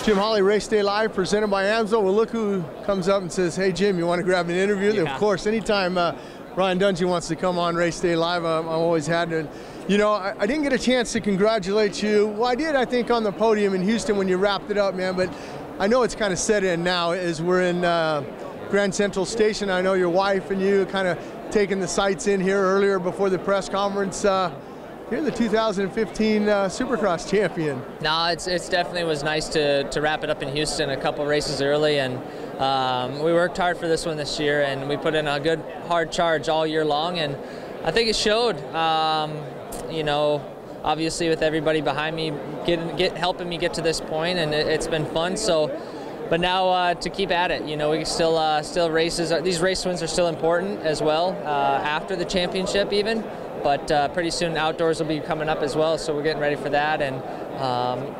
Jim Holley, Race Day Live, presented by AMSO. Well, look who comes up and says, hey, Jim, you want to grab an interview? Yeah. Of course, anytime Ryan Dungey wants to come on Race Day Live, I'm always happy. And, you know, I didn't get a chance to congratulate you. Well, I did, I think, on the podium in Houston when you wrapped it up, man. But I know it's kind of set in now as we're in Grand Central Station. I know your wife and you kind of taking the sights in here earlier before the press conference. You're the 2015 Supercross champion. No, it's definitely was nice to wrap it up in Houston a couple races early, and we worked hard for this one this year, and we put in a good hard charge all year long, and I think it showed. You know, obviously with everybody behind me helping me get to this point, and it's been fun. So, but now to keep at it, you know, we still races. These race wins are still important as well after the championship even. But pretty soon outdoors will be coming up as well, so we're getting ready for that. And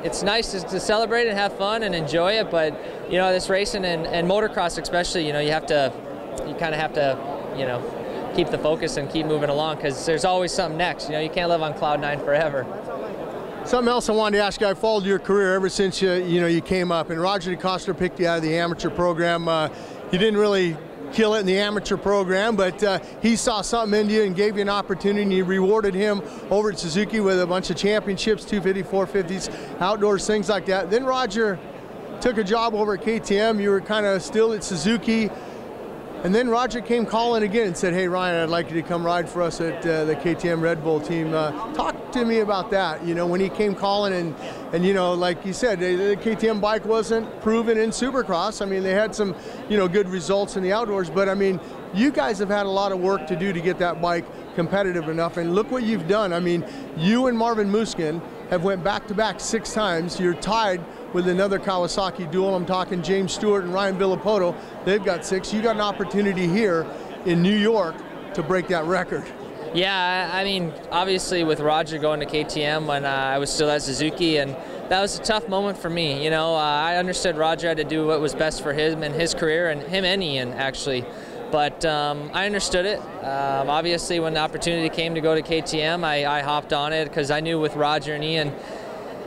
it's nice to celebrate and have fun and enjoy it. But you know, this racing and motocross especially, you know, you kind of have to, you know, keep the focus and keep moving along, because there's always something next. You know, you can't live on cloud 9 forever. Something else I wanted to ask you, I followed your career ever since you came up, and Roger DeCoster picked you out of the amateur program. You didn't really kill it in the amateur program, but he saw something in you and gave you an opportunity, and you rewarded him over at Suzuki with a bunch of championships, 250, 450s, outdoors, things like that. Then Roger took a job over at KTM. You were kind of still at Suzuki. And then Roger came calling again and said, hey, Ryan, I'd like you to come ride for us at the KTM Red Bull team. Talk to me about that, you know, when he came calling and you know, like you said, the KTM bike wasn't proven in Supercross. I mean, they had some, you know, good results in the outdoors, but I mean, you guys have had a lot of work to do to get that bike competitive enough, and look what you've done. I mean, you and Marvin Musquin have went back-to-back 6 times. You're tied with another Kawasaki duel. I'm talking James Stewart and Ryan Villopoto. They've got 6. You got an opportunity here in New York to break that record. Yeah, I mean, obviously with Roger going to KTM when I was still at Suzuki, and that was a tough moment for me. You know, I understood Roger had to do what was best for him and his career, and him and Ian actually. But I understood it. Obviously, when the opportunity came to go to KTM, I hopped on it because I knew with Roger and Ian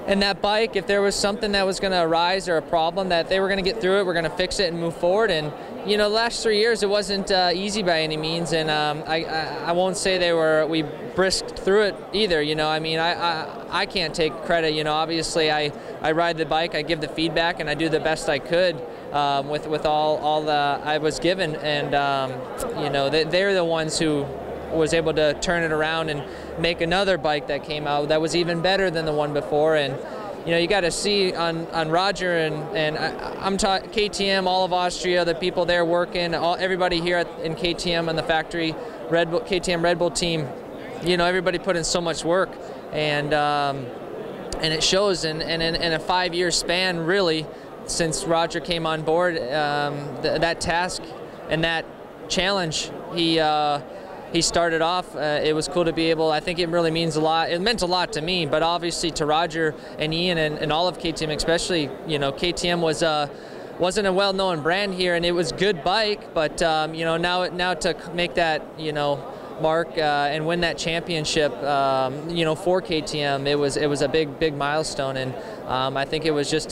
and that bike, if there was something that was going to arise or a problem, that they were going to get through it, we're going to fix it and move forward. And you know, the last 3 years it wasn't easy by any means, and I won't say we brisked through it either. You know, I mean, I can't take credit. You know, obviously I ride the bike, I give the feedback, and I do the best I could with all the I was given, and you know, they're the ones who was able to turn it around and make another bike that came out that was even better than the one before. And you know, you got to see on Roger and I'm talking KTM, all of Austria, the people there working, everybody here in KTM and the factory, KTM Red Bull team. You know, everybody put in so much work, and it shows. And in a 5-year span, really, since Roger came on board, that task and that challenge, he started off. It was cool to be able, I think it really means a lot. It meant a lot to me, but obviously to Roger and Ian and all of KTM especially. You know, KTM wasn't a well-known brand here, and it was good bike, but you know, now to make that, you know, mark and win that championship, you know, for KTM, it was a big milestone, and I think it was just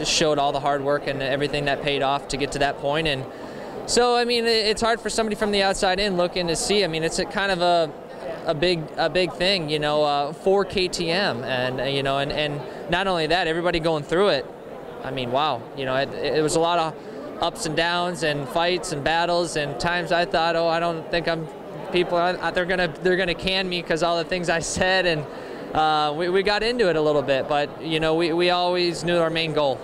showed all the hard work and everything that paid off to get to that point. And so, I mean, it's hard for somebody from the outside in looking to see. I mean, it's a kind of a big thing, you know, for KTM, and you know, and not only that, everybody going through it. I mean, wow, you know, it was a lot of ups and downs and fights and battles, and times I thought, oh, I don't think they're gonna can me because all the things I said, and we got into it a little bit, but you know, we always knew our main goal.